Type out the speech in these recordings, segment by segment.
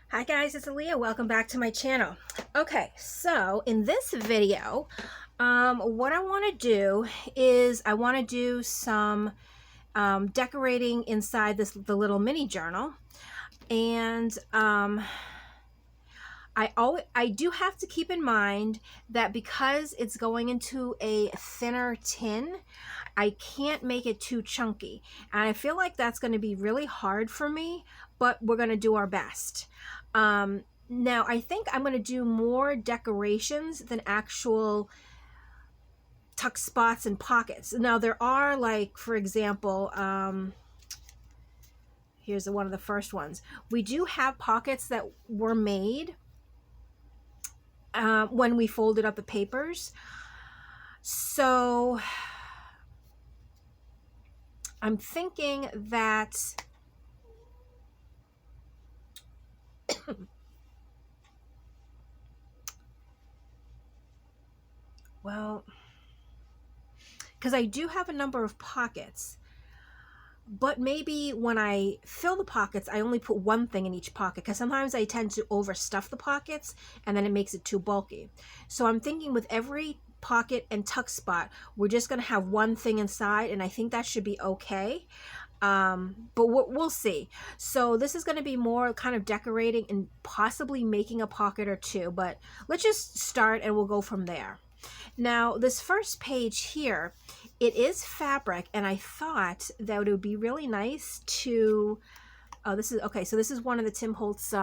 Hi guys, it's Alia. Welcome back to my channel. Okay, so in this video, what I want to do is I want to do some decorating inside the little mini journal, and I do have to keep in mind that because it's going into a thinner tin, I can't make it too chunky, and I feel like that's going to be really hard for me, but we're going to do our best. Now I think I'm going to do more decorations than actual tuck spots and pockets. Now there are, like, for example, here's one of the first ones. We do have pockets that were made when we folded up the papers. So I'm thinking that well, because I do have a number of pockets, but maybe when I fill the pockets, I only put one thing in each pocket, because sometimes I tend to overstuff the pockets and then it makes it too bulky. So I'm thinking with every pocket and tuck spot, we're just going to have one thing inside, and I think that should be okay. But we'll see. So this is going to be more kind of decorating and possibly making a pocket or two, but let's just start and we'll go from there. Now, this first page here, it is fabric, and I thought that it would be really nice to, oh, this is, okay, so this is one of the Tim Holtz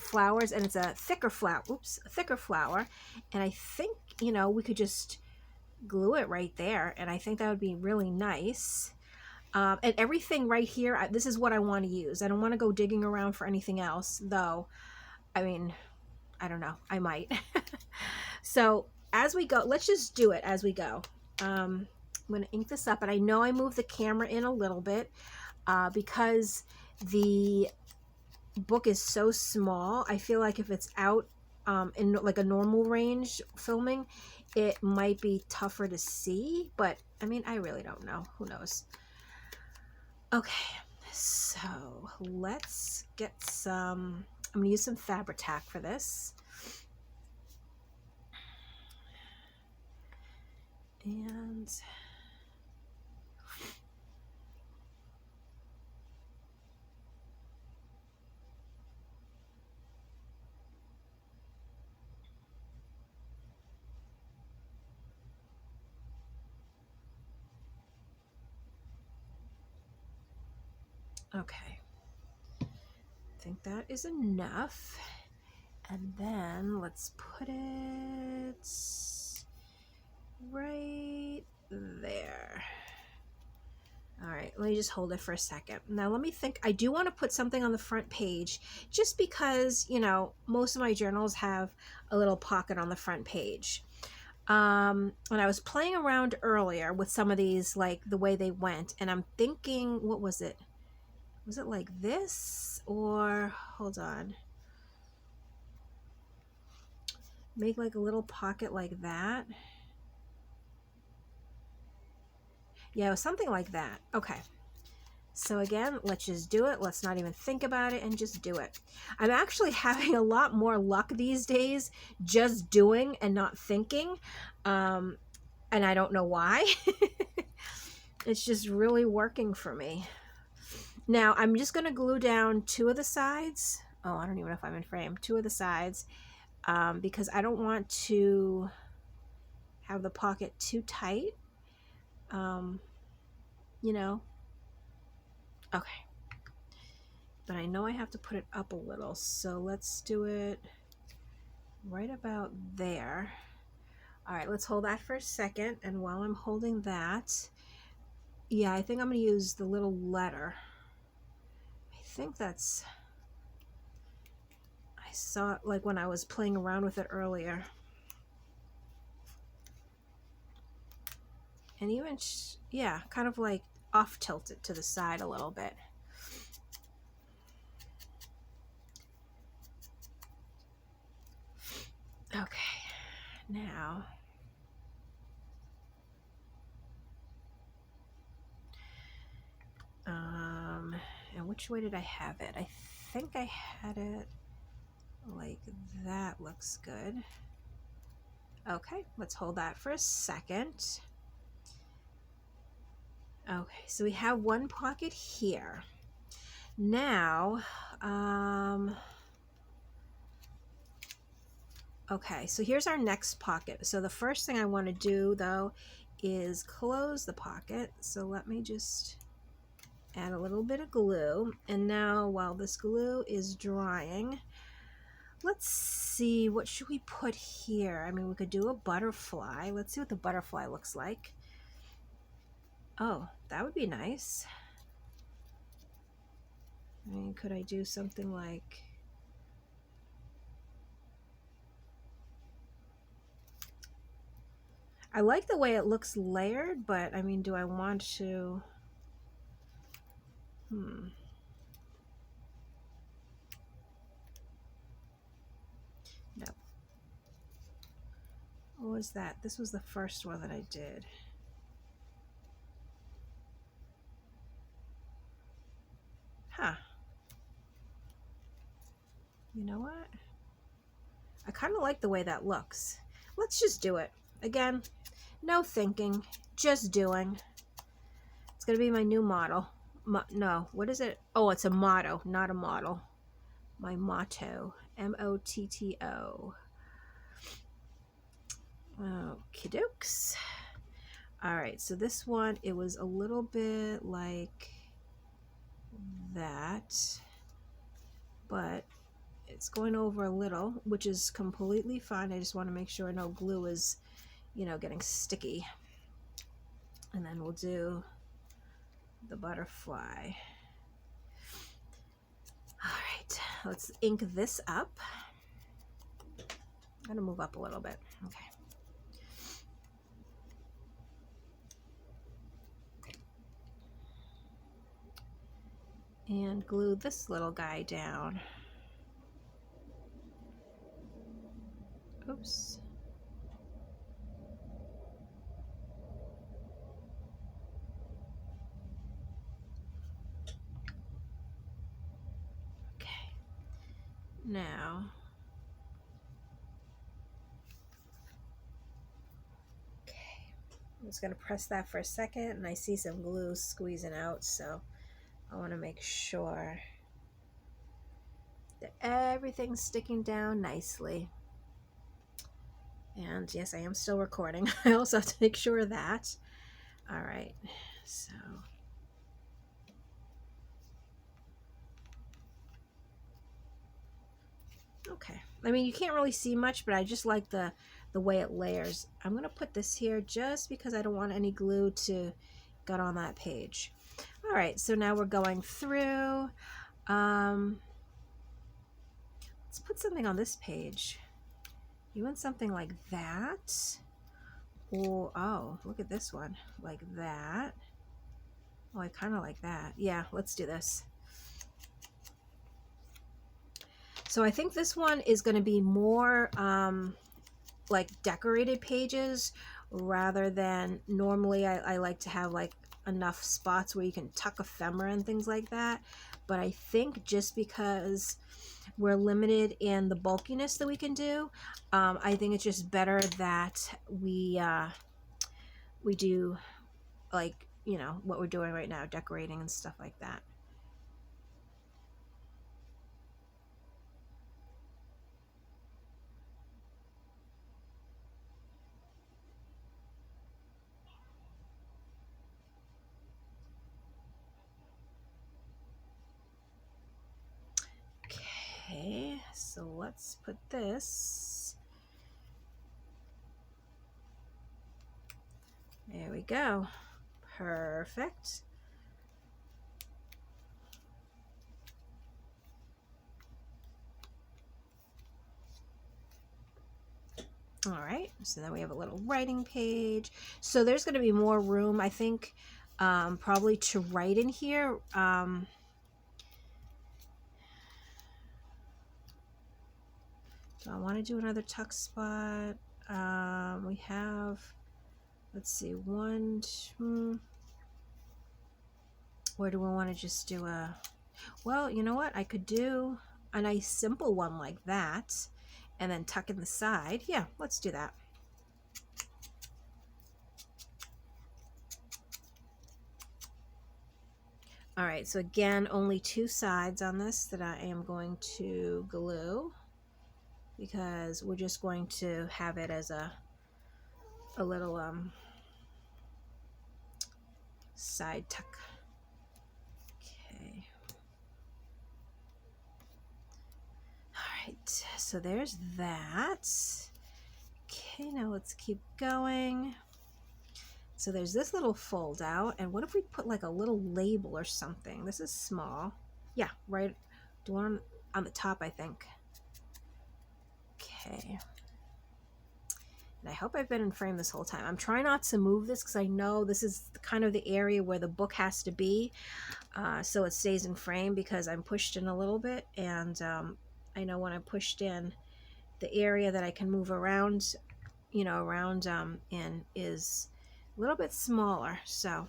flowers, and it's a thicker flower, a thicker flower, and I think, you know, we could just glue it right there, and I think that would be really nice. And everything right here, this is what I want to use. I don't want to go digging around for anything else, though. I mean, I don't know, I might. So as we go, let's just do it as we go. I'm going to ink this up, and I know I moved the camera in a little bit because the book is so small. I feel like if it's out in like a normal range filming, it might be tougher to see, but I mean, I really don't know. Who knows? Okay, so let's get some, I'm gonna use some Fabri-Tac for this. And okay, I think that is enough. And then let's put it right there. All right, let me just hold it for a second. Now let me think. I do want to put something on the front page, just because, you know, most of my journals have a little pocket on the front page. When I was playing around earlier with some of these, like the way they went, and I'm thinking, what was it? Was it like this, or hold on, make like a little pocket like that? Yeah, it was something like that. Okay. So again, let's just do it. Let's not even think about it and just do it. I'm actually having a lot more luck these days just doing and not thinking. And I don't know why. It's just really working for me. Now I'm just going to glue down two of the sides. Oh, I don't even know if I'm in frame. Two of the sides, because I don't want to have the pocket too tight. You know. Okay. But I know I have to put it up a little, so let's do it right about there. All right, let's hold that for a second, and while I'm holding that, yeah, I think I'm going to use the little letter. I think that's, I saw it like when I was playing around with it earlier. And even, yeah, kind of like off tilted to the side a little bit. Okay, now and which way did I have it? I think I had it, like that looks good. Okay, let's hold that for a second. Okay, so we have one pocket here. Now, okay, so here's our next pocket. So the first thing I want to do though is close the pocket. So let me just add a little bit of glue. And now while this glue is drying, let's see, what should we put here? I mean, we could do a butterfly. Let's see what the butterfly looks like. Oh, that would be nice. I mean, could I do something like... I like the way it looks layered, but I mean, do I want to... No. What was that? This was the first one that I did. Huh. You know what? I kind of like the way that looks. Let's just do it. Again, no thinking, just doing. It's going to be my new model. No, what is it? Oh, it's a motto, not a model. My motto. M-O-T-T-O. Okie dokes. Alright, so this one, it was a little bit like that, but it's going over a little, which is completely fine. I just want to make sure no glue is, you know, getting sticky. And then we'll do the butterfly. Alright, let's ink this up. I'm going to move up a little bit. Okay. And glue this little guy down. Oops. Okay. Now, okay. I'm just going to press that for a second, and I see some glue squeezing out, so I want to make sure that everything's sticking down nicely. And yes, I am still recording. I also have to make sure of that. All right, so. Okay, I mean, you can't really see much, but I just like the way it layers. I'm going to put this here just because I don't want any glue to get on that page. All right, so now we're going through. Let's put something on this page. You want something like that? Or, oh, look at this one. Like that. Oh, I kind of like that. Yeah, let's do this. So I think this one is going to be more like decorated pages rather than normally I like to have like enough spots where you can tuck ephemera and things like that. But I think just because we're limited in the bulkiness that we can do, I think it's just better that we do like, you know, what we're doing right now, decorating and stuff like that. Okay, so let's put this. There we go. Perfect. All right, so then we have a little writing page. So there's going to be more room, I think, probably to write in here. So I want to do another tuck spot. We have, let's see, one, two, where do we want to just do a, well, you know what? I could do a nice simple one like that, and then tuck in the side. Yeah, let's do that. All right, so again, only 2 sides on this that I am going to glue, because we're just going to have it as a little side tuck. Okay. All right, so there's that. Okay, now let's keep going. So there's this little fold out, and what if we put like a little label or something? This is small. Yeah, right, do one on the top, I think. Okay. And I hope I've been in frame this whole time. I'm trying not to move this because I know this is kind of the area where the book has to be, so it stays in frame, because I'm pushed in a little bit, and I know when I'm pushed in, the area that I can move around, you know, around in is a little bit smaller. So,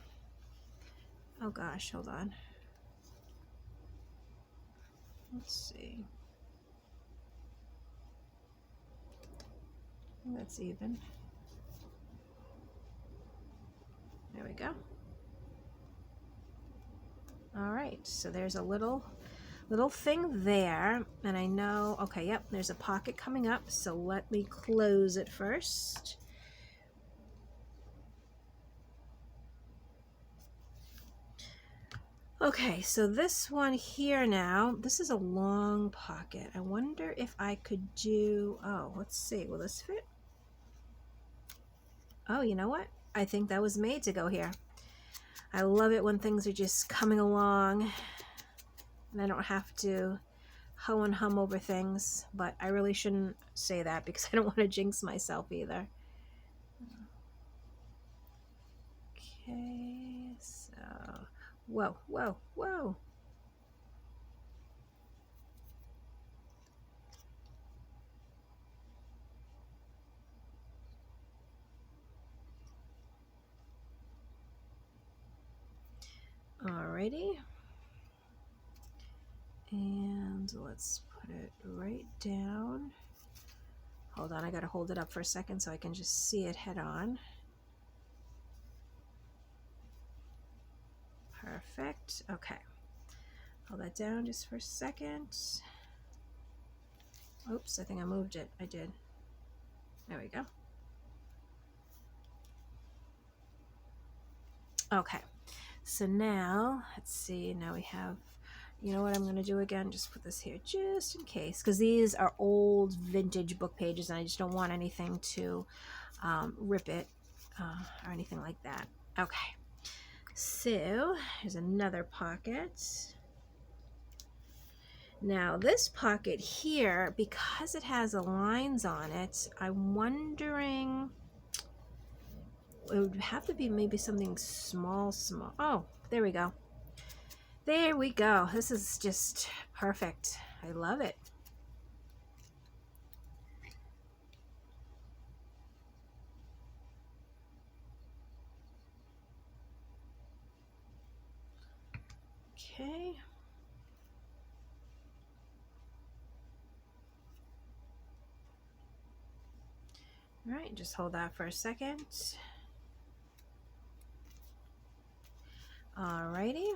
oh gosh, hold on. Let's see. That's even. There we go. All right, so there's a little thing there, and I know, okay, yep, there's a pocket coming up, so let me close it first. Okay, so this one here now, this is a long pocket. I wonder if I could do, oh, let's see, will this fit? Oh, you know what? I think that was made to go here. I love it when things are just coming along and I don't have to hoe and hum over things, but I really shouldn't say that because I don't want to jinx myself either. Okay, so, whoa, whoa, whoa. Alrighty. And let's put it right down. Hold on, I gotta hold it up for a second so I can just see it head on. Perfect. Okay. Hold that down just for a second. Oops, I think I moved it. I did. There we go. Okay. So now, let's see. Now we have, you know what I'm going to do again? Just put this here just in case, because these are old vintage book pages and I just don't want anything to rip it or anything like that. Okay. So here's another pocket. Now this pocket here, because it has lines on it, I'm wondering, it would have to be maybe something small. Oh, there we go. There we go. This is just perfect. I love it. Okay. All right, just hold that for a second. Alrighty.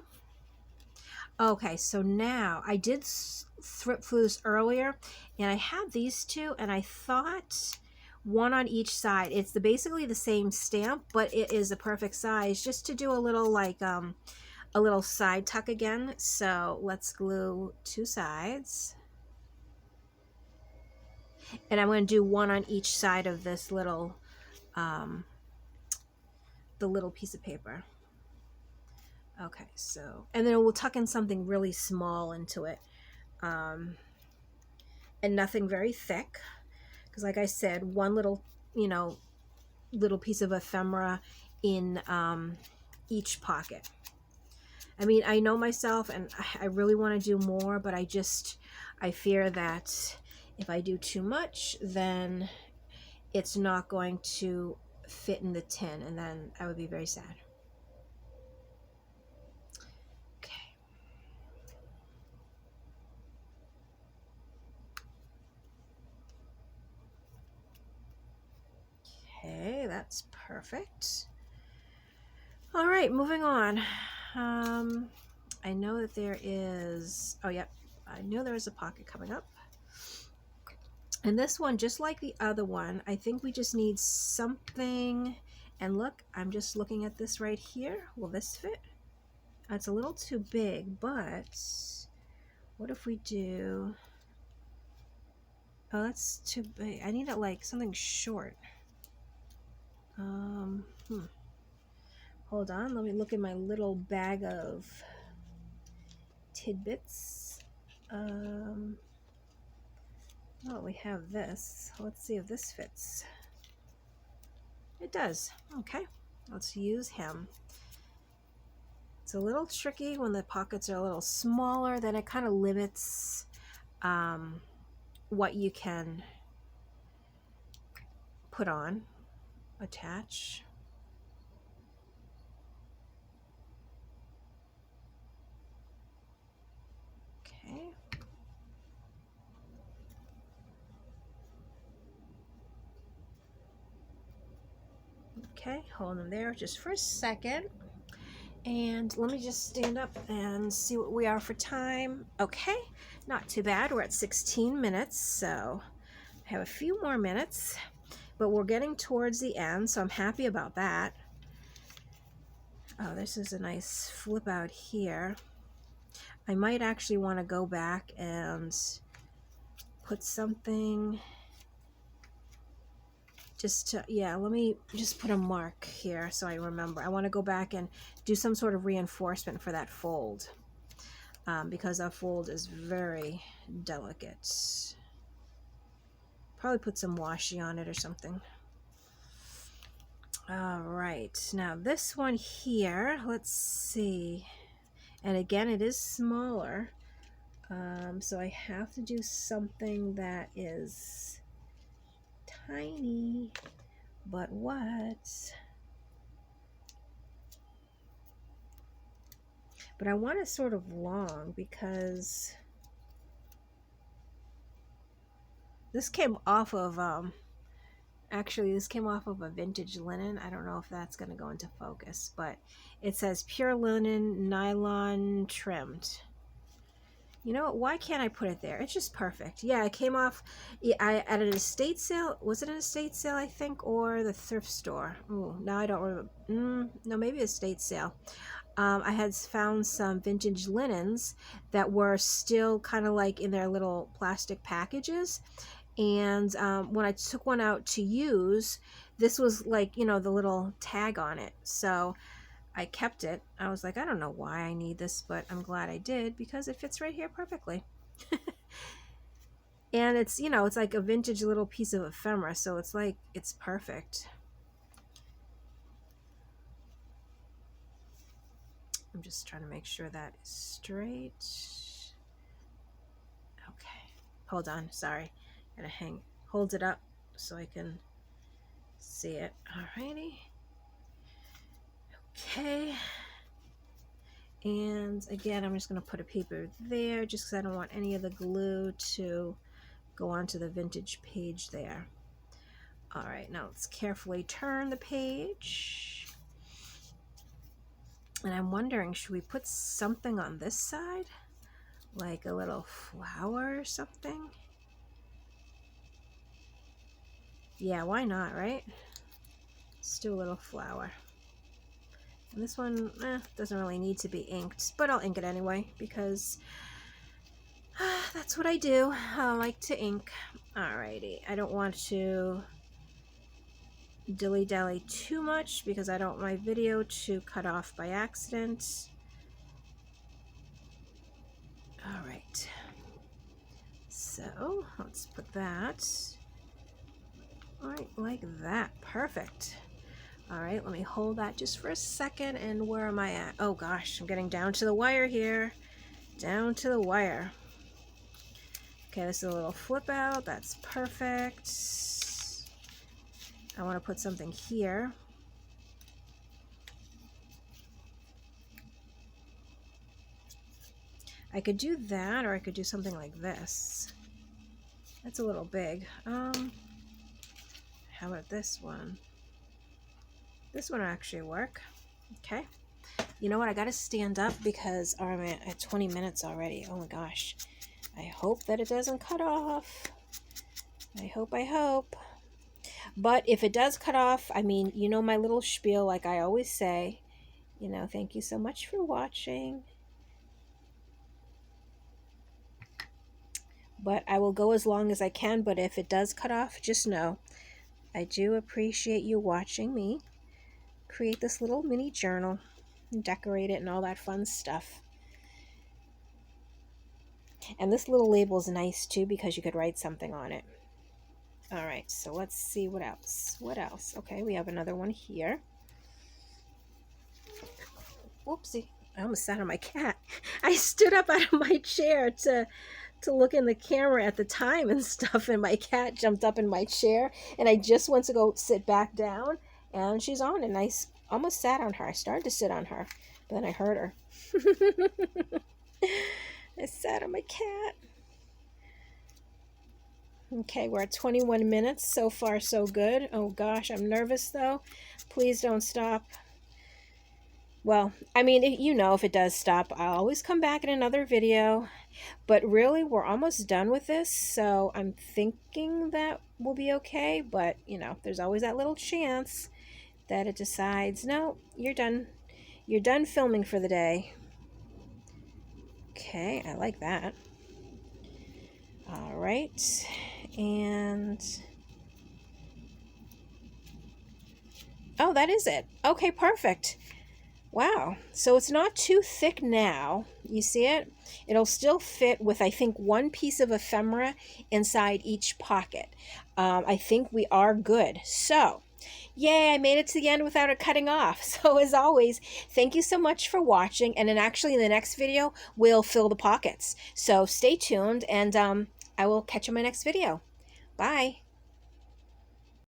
Okay, so now I did thrift flues earlier, and I have these two, and I thought one on each side. It's basically the same stamp, but it is a perfect size just to do a little like a little side tuck again. So let's glue 2 sides. And I'm going to do one on each side of this little, the little piece of paper. Okay, so, and then we'll tuck in something really small into it. And nothing very thick. Because like I said, one little, you know, little piece of ephemera in each pocket. I mean, I know myself and I really want to do more, but I fear that if I do too much, then it's not going to fit in the tin, and then I would be very sad. Okay. that's perfect. All right, moving on. I know that there is, oh yep, I knew there was a pocket coming up. And this one, just like the other one, I think we just need something. And look, I'm just looking at this right here. Will this fit? It's a little too big, but what if we do, oh, that's too big. I need it like something short. Hold on, let me look in my little bag of tidbits. Well, we have this. Let's see if this fits. It does. Okay, let's use him. It's a little tricky when the pockets are a little smaller, then it kind of limits what you can put on, attach. Okay. Okay, hold them there just for a second. And let me just stand up and see what we are for time. Okay, not too bad. We're at 16 minutes, so I have a few more minutes, but we're getting towards the end, so I'm happy about that. Oh, this is a nice flip out here. I might actually want to go back and put something just to, yeah, let me just put a mark here so I remember. I want to go back and do some sort of reinforcement for that fold because that fold is very delicate. Probably put some washi on it or something. All right, now this one here, let's see. And again, it is smaller. So I have to do something that is tiny, but what? But I want it sort of long because this came off of, actually this came off of a vintage linen. I don't know if that's going to go into focus, but it says pure linen nylon trimmed. You know what? Why can't I put it there? It's just perfect. Yeah, it came off. I at an estate sale. Was it an estate sale? I think, or the thrift store. Oh, now I don't remember. No, maybe estate sale. I had found some vintage linens that were still kind of like in their little plastic packages, and when I took one out to use, this was like, you know, the little tag on it. So I kept it. I was like, I don't know why I need this, but I'm glad I did because it fits right here perfectly. And it's, you know, it's like a vintage little piece of ephemera, so it's like, it's perfect. I'm just trying to make sure that is straight. Okay, hold on, sorry. Gotta hold it up so I can see it. Alrighty. Okay, and again, I'm just going to put a paper there just because I don't want any of the glue to go onto the vintage page there. All right, now let's carefully turn the page. And I'm wondering, should we put something on this side? Like a little flower or something? Yeah, why not, right? Let's do a little flower. And this one doesn't really need to be inked, but I'll ink it anyway because that's what I do. I like to ink. Alrighty, I don't want to dilly-dally too much because I don't want my video to cut off by accident. Alright, so let's put that right like that. Perfect. All right, let me hold that just for a second. And where am I at? Oh gosh, I'm getting down to the wire here. Down to the wire. Okay, this is a little flip out. That's perfect. I want to put something here. I could do that, or I could do something like this. That's a little big. How about this one? This one will actually work. Okay. You know what? I got to stand up because I'm at 20 minutes already. Oh my gosh. I hope that it doesn't cut off. I hope. But if it does cut off, I mean, you know my little spiel, like I always say, you know, thank you so much for watching. But I will go as long as I can, but if it does cut off, just know I do appreciate you watching me create this little mini journal and decorate it and all that fun stuff. And this little label is nice too because you could write something on it. All right, so let's see what else. What else? Okay, we have another one here. Whoopsie, I almost sat on my cat. I stood up out of my chair to look in the camera at the time and stuff, and my cat jumped up in my chair, and I just went to go sit back down, and she's on, and I almost sat on her. I started to sit on her, but then I heard her. I sat on my cat. Okay, we're at 21 minutes. So far, so good. Oh gosh, I'm nervous though. Please don't stop. Well, I mean, you know, if it does stop, I'll always come back in another video. But really, we're almost done with this, so I'm thinking that we'll be okay. But, you know, there's always that little chance that it decides, no, you're done. You're done filming for the day. Okay, I like that. All right, and... oh, that is it. Okay, perfect. Wow, so it's not too thick now. You see it? It'll still fit with, I think, one piece of ephemera inside each pocket. I think we are good. So, yay, I made it to the end without it cutting off. So as always, thank you so much for watching. And then actually in the next video, we'll fill the pockets. So stay tuned, and I will catch you in my next video. Bye.